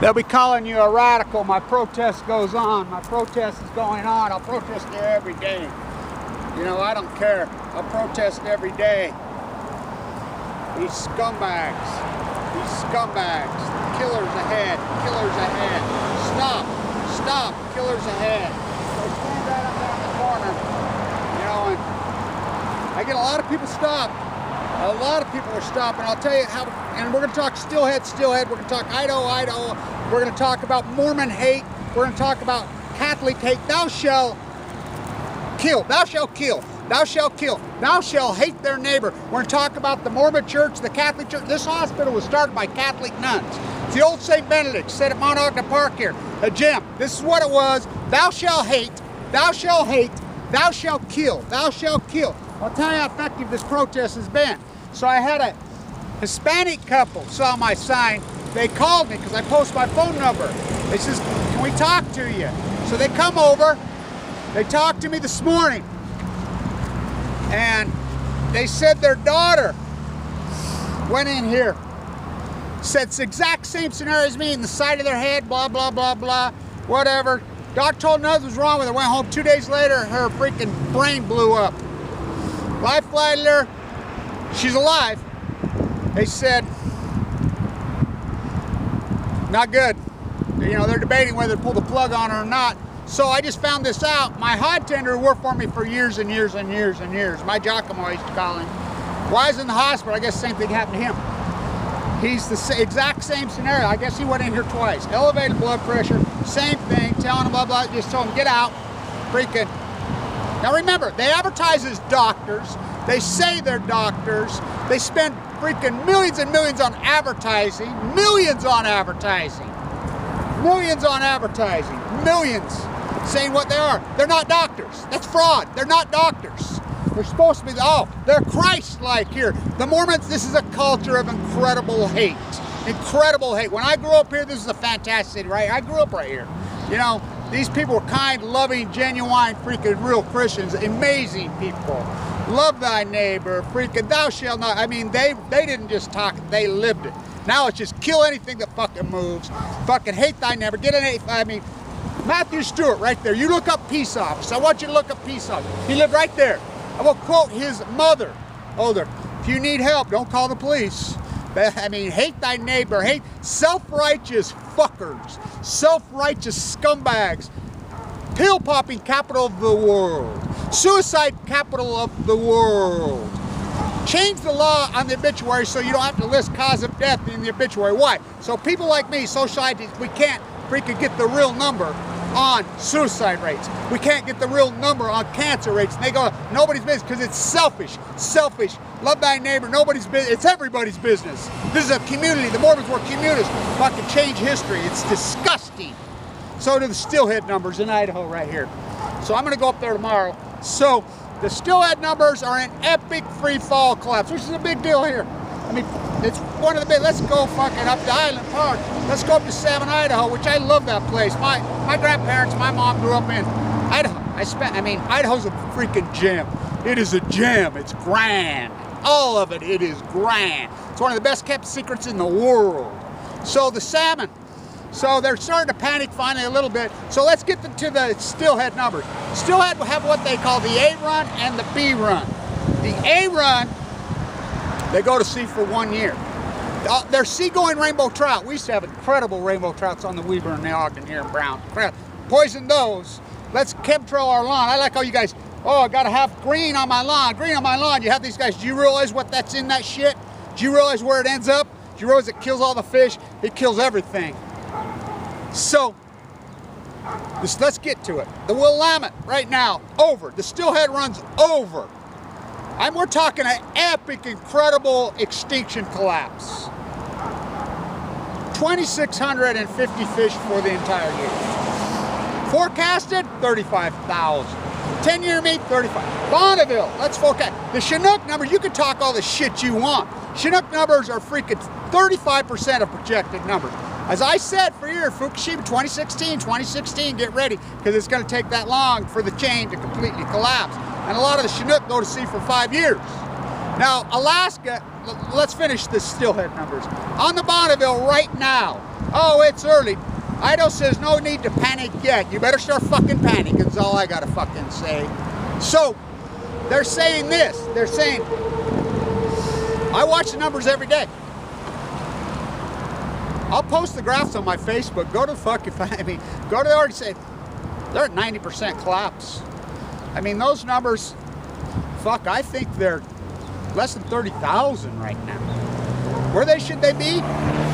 They'll be calling you a radical. My protest goes on. My protest is going on. I'll protest there every day. You know, I don't care. I'll protest every day. These scumbags. These scumbags. Killers ahead. Killers ahead. Stop. Stop. Killers ahead. They stand right up there in the corner. You know, and I get a lot of people stop. A lot of people are stopping. I'll tell you how, and we're going to talk Steelhead. We're going to talk Idaho. We're going to talk about Mormon hate. We're going to talk about Catholic hate. Thou shalt kill. Thou shalt kill. Thou shalt kill. Thou shalt hate their neighbor. We're going to talk about the Mormon church, the Catholic church. This hospital was started by Catholic nuns. It's the old St. Benedict, set at Mount Ogden Park here. A gem. This is what it was. Thou shalt hate. Thou shalt hate. Thou shalt kill. Thou shalt kill. I'll tell you how effective this protest has been. So I had a Hispanic couple saw my sign. They called me because I post my phone number. They says, can we talk to you? So they come over. They talked to me this morning. And they said their daughter went in here. Said it's the exact same scenario as me, in the side of their head, blah, blah, blah, blah, whatever. Doc told nothing was wrong with her. Went home 2 days later, her freaking brain blew up. Life flighted her. She's alive. They said, not good. You know, they're debating whether to pull the plug on her or not. So I just found this out. My hod tender who worked for me for years and years and years and years, my Giacomo, I used to call him. Why is in the hospital? I guess the same thing happened to him. He's the exact same scenario. I guess he went in here twice. Elevated blood pressure, same thing, telling him blah, blah, just told him, get out. Freaking. Now remember, they advertise as doctors. They say they're doctors. They spend freaking millions and millions on advertising. Millions on advertising. Millions on advertising. Millions saying what they are. They're not doctors. That's fraud. They're not doctors. They're supposed to be, oh, they're Christ-like here. The Mormons, this is a culture of incredible hate. Incredible hate. When I grew up here, this is a fantastic city, right? I grew up right here. You know, these people were kind, loving, genuine, freaking real Christians. Amazing people. Love thy neighbor, freaking thou shalt not. I mean, they didn't just talk it, they lived it. Now it's just kill anything that fucking moves. Fucking hate thy neighbor. Get an, I mean, Matthew Stewart right there. You look up peace office. I want you to look up peace office. He lived right there. I will quote his mother. Older. If you need help, don't call the police. I mean, hate thy neighbor. Hate self-righteous fuckers. Self-righteous scumbags. Pill-popping capital of the world. Suicide capital of the world. Change the law on the obituary so you don't have to list cause of death in the obituary. Why? So people like me, socialites, we can't freaking get the real number on suicide rates. We can't get the real number on cancer rates. And they go, nobody's business, because it's selfish. Selfish. Love thy neighbor. Nobody's business. It's everybody's business. This is a community. The Mormons were communists. Fucking change history. It's disgusting. So do the Steelhead numbers in Idaho right here. So I'm going to go up there tomorrow. So the Steelhead numbers are in epic free fall collapse, which is a big deal here. I mean, it's one of the big, let's go fucking up to Island Park. Let's go up to Salmon, Idaho, which I love that place. My grandparents, my mom grew up in Idaho. Idaho's a freaking gem. It is a gem. It's grand. All of it, it is grand. It's one of the best kept secrets in the world. So the salmon. So they're starting to panic finally a little bit. So let's get to the Steelhead numbers. Steelhead will have what they call the A run and the B run. The A run, they go to sea for 1 year. They're seagoing rainbow trout. We used to have incredible rainbow trouts on the Weber and the Ogden here in Brown. Poison those. Let's chemtrail our lawn. I like how you guys, oh, I gotta have green on my lawn, green on my lawn. You have these guys, do you realize what that's in that shit? Do you realize where it ends up? Do you realize it kills all the fish? It kills everything. So, let's get to it. The Willamette right now, over. The Steelhead run's over. We're talking an epic, incredible extinction collapse. 2,650 fish for the entire year. Forecasted, 35,000. 10-year meat, 35. Bonneville, let's forecast. The Chinook numbers, you can talk all the shit you want. Chinook numbers are freaking 35% of projected numbers. As I said for years, Fukushima 2016, get ready, because it's going to take that long for the chain to completely collapse. And a lot of the Chinook go to sea for 5 years. Now, Alaska, let's finish the Steelhead numbers. On the Bonneville right now, oh, it's early. Idaho says no need to panic yet. You better start fucking panicking is all I gotta fucking say. So, they're saying this. They're saying, I watch the numbers every day. I'll post the graphs on my Facebook. Go to fucking, go to the already say, they're at 90% collapse. I mean, those numbers, fuck, I think they're less than 30,000 right now. Where should they be?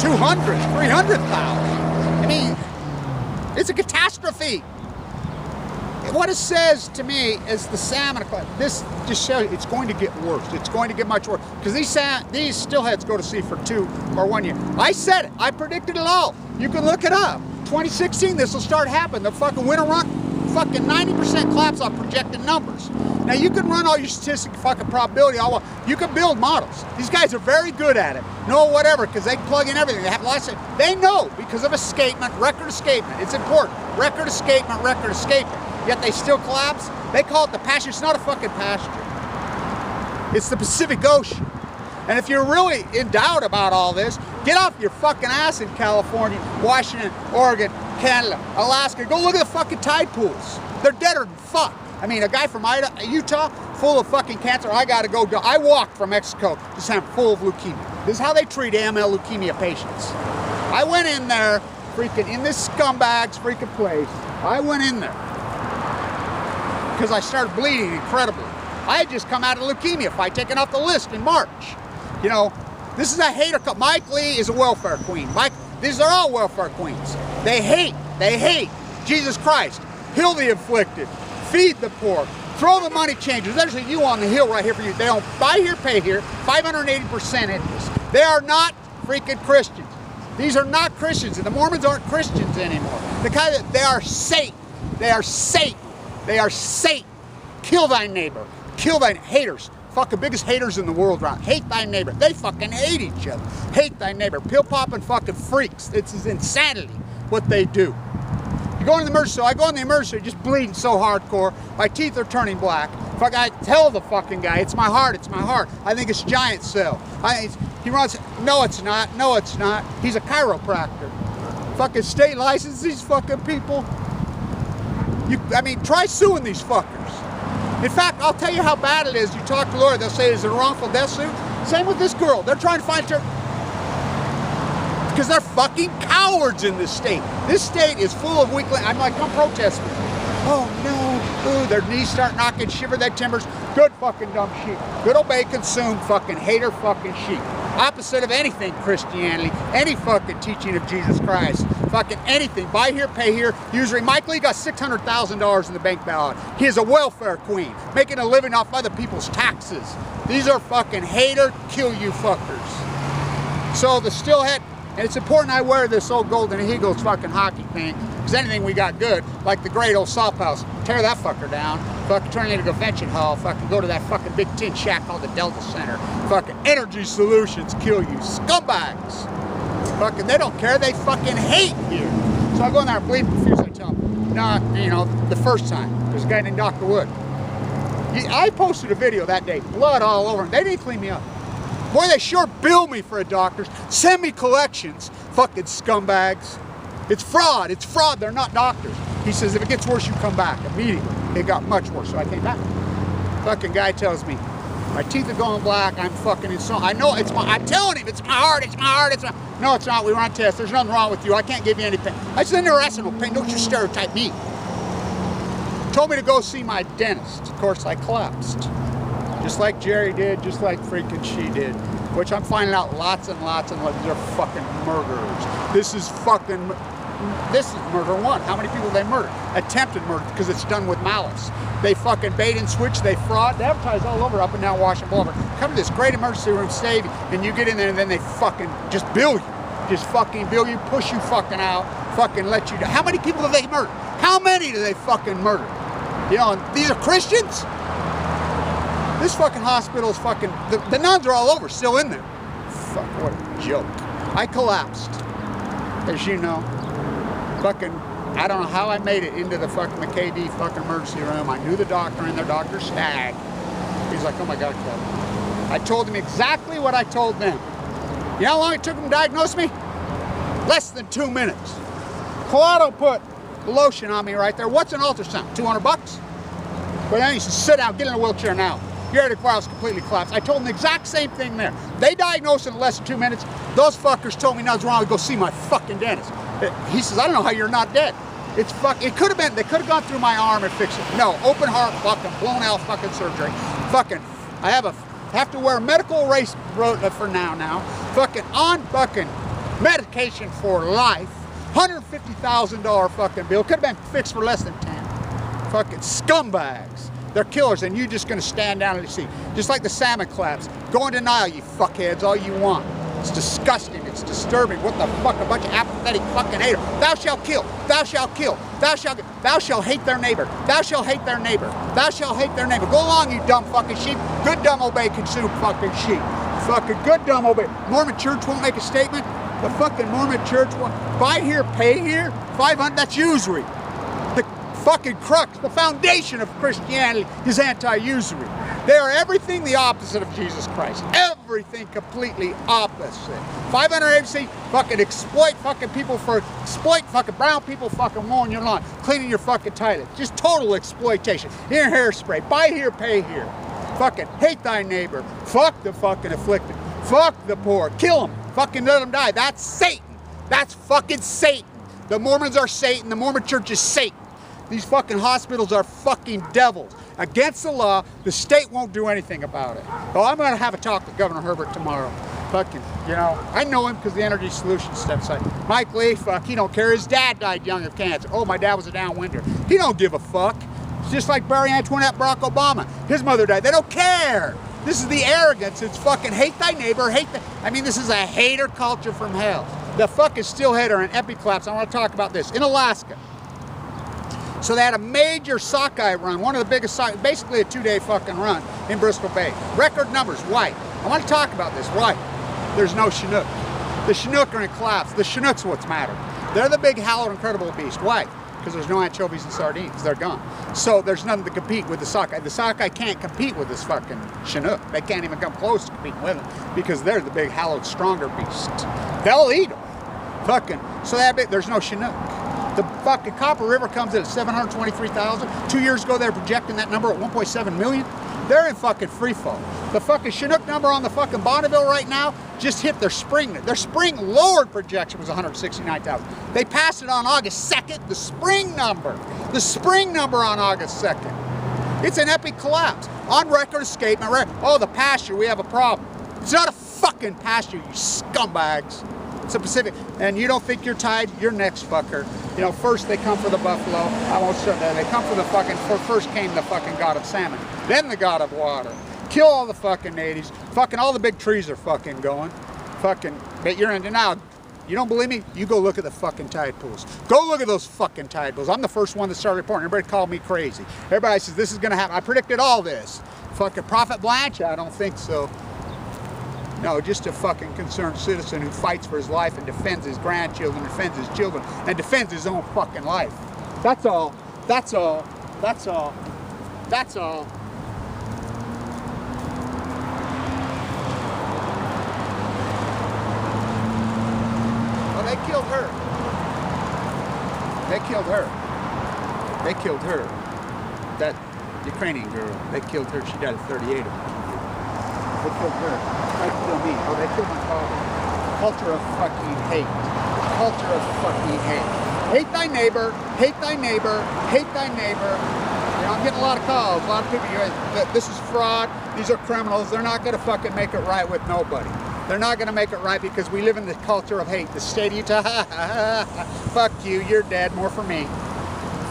200, 300,000. I mean, it's a catastrophe. What it says to me is the salmon, this just shows you it's going to get worse. It's going to get much worse. Because these steelheads go to sea for 2 or 1 year. I said it. I predicted it all. You can look it up. 2016, this will start happening. The fucking winter run, fucking 90% collapse on projected numbers. Now you can run all your statistic fucking probability all. You can build models. These guys are very good at it. No, whatever, because they plug in everything. They have lots of. They know because of escapement, record escapement. It's important. Record escapement, record escapement. Yet they still collapse. They call it the pasture. It's not a fucking pasture. It's the Pacific Ocean. And if you're really in doubt about all this, get off your fucking ass in California, Washington, Oregon, Canada, Alaska. Go look at the fucking tide pools. They're deader than fuck. I mean, a guy from Idaho, Utah, full of fucking cancer. I gotta go. I walked from Mexico to San full of leukemia. This is how they treat AML leukemia patients. I went in there, freaking in this scumbag's freaking place. I went in there because I started bleeding incredibly. I had just come out of leukemia fight, taken off the list in March. You know, this is a hater. Mike Lee is a welfare queen. These are all welfare queens. They hate Jesus Christ. Heal the afflicted, feed the poor, throw the money changers. There's a you on the hill right here for you. They don't buy here, pay here, 580% interest. They are not freaking Christians. These are not Christians, and the Mormons aren't Christians anymore. They are Satan. They are Satan. They are Satan. Kill thy neighbor. Kill thy haters. Fucking biggest haters in the world around. Hate thy neighbor. They fucking hate each other. Hate thy neighbor. Pill popping fucking freaks. This is insanity what they do. You go in the emergency, so I go in the emergency just bleeding so hardcore. My teeth are turning black. Fuck, I tell the fucking guy, it's my heart, it's my heart. I think it's giant cell. He runs, no it's not, no it's not. He's a chiropractor. Fucking state license, these fucking people. I mean, try suing these fuckers. In fact, I'll tell you how bad it is. You talk to a lawyer, they'll say, is it a wrongful death suit? Same with this girl. They're trying to find her. Because they're fucking cowards in this state. This state is full of weakling. I'm like, come protest me. Oh no, ooh, their knees start knocking, shiver their timbers. Good fucking dumb sheep. Good obey, consume, fucking hater fucking sheep. Opposite of anything Christianity, any fucking teaching of Jesus Christ. Fucking anything. Buy here, pay here. Usually, Mike Lee got $600,000 in the bank balance. He is a welfare queen, making a living off other people's taxes. These are fucking hater, kill you fuckers. So the steelhead, and it's important I wear this old Golden Eagles fucking hockey thing, because anything we got good, like the great old Salt House, tear that fucker down, fucking turn it into a convention hall, fucking go to that fucking big tin shack called the Delta Center, fucking Energy Solutions kill you, scumbags. Fucking, they don't care, they fucking hate you. So I go in there and bleed profusely and tell them, nah, you know, the first time, there's a guy named Dr. Wood. I posted a video that day, blood all over him. They didn't clean me up. Boy, they sure bill me for a doctor's, send me collections, fucking scumbags. It's fraud, they're not doctors. He says, if it gets worse, you come back immediately. It got much worse, so I came back. Fucking guy tells me, my teeth are going black, I'm fucking insane. I know it's I'm telling him, it's my heart, it's my heart, it's my... No, it's not, we were on test, there's nothing wrong with you, I can't give you any pain. I said, there is no pain, don't you stereotype me. Told me to go see my dentist. Of course, I collapsed. Just like Jerry did, just like freaking she did. Which I'm finding out lots and lots and lots, they're fucking murderers. This is murder one. How many people they murdered? Attempted murder, because it's done with malice. They fucking bait and switch, they fraud, they advertise all over up and down Washington Boulevard. Come to this great emergency room, save you, and you get in there and then they fucking just bill you. Just fucking bill you, push you fucking out, fucking let you down. How many people do they murder? How many do they fucking murder? You know, and these are Christians? This fucking hospital is fucking, the nuns are all over, still in there. Fuck, what a joke. I collapsed, as you know. Fucking, I don't know how I made it into the fucking McKD fucking emergency room. I knew the doctor in there, Dr. Stagg. He's like, oh my God, Kevin. I told them exactly what I told them. You know how long it took them to diagnose me? Less than 2 minutes. Collado put the lotion on me right there. What's an ultrasound? 200 bucks? But then he said, sit down, get in a wheelchair now. Your aortic valve's completely collapsed. I told them the exact same thing there. They diagnosed it in less than 2 minutes. Those fuckers told me nothing's wrong. Go see my fucking dentist. He says, I don't know how you're not dead. It could have been, they could have gone through my arm and fixed it. No, open heart, fucking blown out fucking surgery. Fucking, I have to wear a medical race for now. Fucking on fucking medication for life. $150,000 fucking bill. Could have been fixed for less than 10. Fucking scumbags. They're killers, and you're just gonna stand down and see. Just like the salmon collapse. Go in denial, you fuckheads, all you want. It's disgusting, it's disturbing. What the fuck, a bunch of apathetic fucking haters. Thou shalt kill, thou shalt kill, thou shalt hate their neighbor, thou shalt hate their neighbor, thou shalt hate their neighbor. Go along, you dumb fucking sheep. Good, dumb, obey, consume fucking sheep. Fucking good, dumb, obey. Mormon church won't make a statement. The fucking Mormon church won't. Buy here, pay here, 500, that's usury. The fucking crux, the foundation of Christianity is anti-usury. They are everything the opposite of Jesus Christ. Everything completely opposite. 500 agency, fucking exploit fucking people for, exploit fucking brown people fucking mowing your lawn, cleaning your fucking toilet. Just total exploitation. Here, hairspray, buy here, pay here. Fucking hate thy neighbor. Fuck the fucking afflicted. Fuck the poor. Kill them. Fucking let them die. That's Satan. That's fucking Satan. The Mormons are Satan. The Mormon church is Satan. These fucking hospitals are fucking devils. Against the law, the state won't do anything about it. Oh, I'm going to have a talk with Governor Herbert tomorrow. Fucking, you know, I know him because the Energy Solutions steps like Mike Lee, fuck, he don't care. His dad died young of cancer. Oh, my dad was a downwinder. He don't give a fuck. It's just like Barry Antoinette, Barack Obama. His mother died. They don't care. This is the arrogance. It's fucking hate thy neighbor, I mean, this is a hater culture from hell. The fucking steelhead are an epic collapse. I want to talk about this. In Alaska. So they had a major sockeye run, one of the biggest, basically a 2-day fucking run in Bristol Bay. Record numbers, white. I want to talk about this, white. There's no Chinook. The Chinook are in collapse. The Chinook's what's matter. They're the big, hallowed, incredible beast. Why? Because there's no anchovies and sardines. They're gone. So there's nothing to compete with the sockeye. The sockeye can't compete with this fucking Chinook. They can't even come close to competing with them because they're the big, hallowed, stronger beast. They'll eat them. Fucking. So that big, there's no Chinook. The fucking Copper River comes in at 723,000. 2 years ago, they were projecting that number at 1.7 million. They're in fucking free fall. The fucking Chinook number on the fucking Bonneville right now just hit their spring. Their spring lowered projection was 169,000. They passed it on August 2nd, the spring number. The spring number on August 2nd. It's an epic collapse. On record escapement, oh, the pasture, we have a problem. It's not a fucking pasture, you scumbags. It's a Pacific, and you don't think you're tied, you're next, fucker. You know, first they come for the buffalo. I won't show that. They come for the fucking, first came the fucking god of salmon, then the god of water. Kill all the fucking natives. Fucking all the big trees are fucking going. Fucking, but you're in denial. You don't believe me? You go look at the fucking tide pools. Go look at those fucking tide pools. I'm the first one that started reporting. Everybody called me crazy. Everybody says this is gonna happen. I predicted all this. Fucking Prophet Blanch? I don't think so. No, just a fucking concerned citizen who fights for his life and defends his grandchildren, defends his children, and defends his own fucking life. That's all. That's all. That's all. That's all. Well, they killed her. They killed her. They killed her. That Ukrainian girl. They killed her. She died at 38 of them. They killed her. They killed me. Oh, they killed my father. Culture of fucking hate. Culture of fucking hate. Hate thy neighbor. Hate thy neighbor. Hate thy neighbor. You know, I'm getting a lot of calls. A lot of people, this is fraud. These are criminals. They're not going to fucking make it right with nobody. They're not going to make it right because we live in the culture of hate. The state of Utah, fuck you. You're dead. More for me.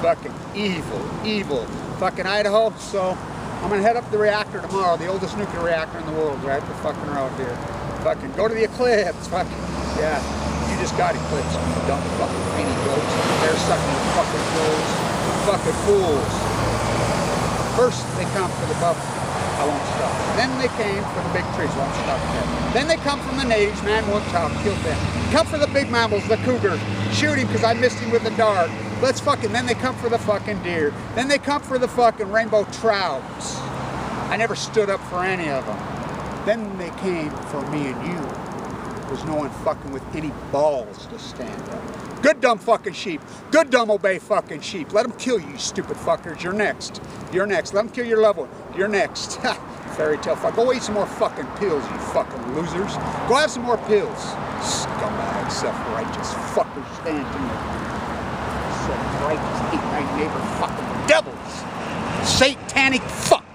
Fucking evil. Evil. Fucking Idaho. So I'm going to head up to the reactor tomorrow, the oldest nuclear reactor in the world, right? The fucking road here. Fucking go to the eclipse. Fucking, yeah. You just got eclipsed, you dumb fucking weenie goats. They're sucking fucking fools. Fucking fools. First, they come for the buffalo. I won't stop. Then they came for the big trees. I won't stop there. Then they come from the natives. Man won't talk. Killed them. Come for the big mammals, the cougar. Shoot him because I missed him with the dart. Let's fucking, then they come for the fucking deer. Then they come for the fucking rainbow trouts. I never stood up for any of them. Then they came for me and you. There's no one fucking with any balls to stand up. Good dumb fucking sheep. Good dumb obey fucking sheep. Let them kill you, you stupid fuckers. You're next. You're next. Let them kill your loved one. You're next. Fairy tale fuck. Go eat some more fucking pills, you fucking losers. Go have some more pills. Scumbag, self-righteous fuckers standing there. Self-righteous, hate thy neighbor fucking devils. Satanic fuck.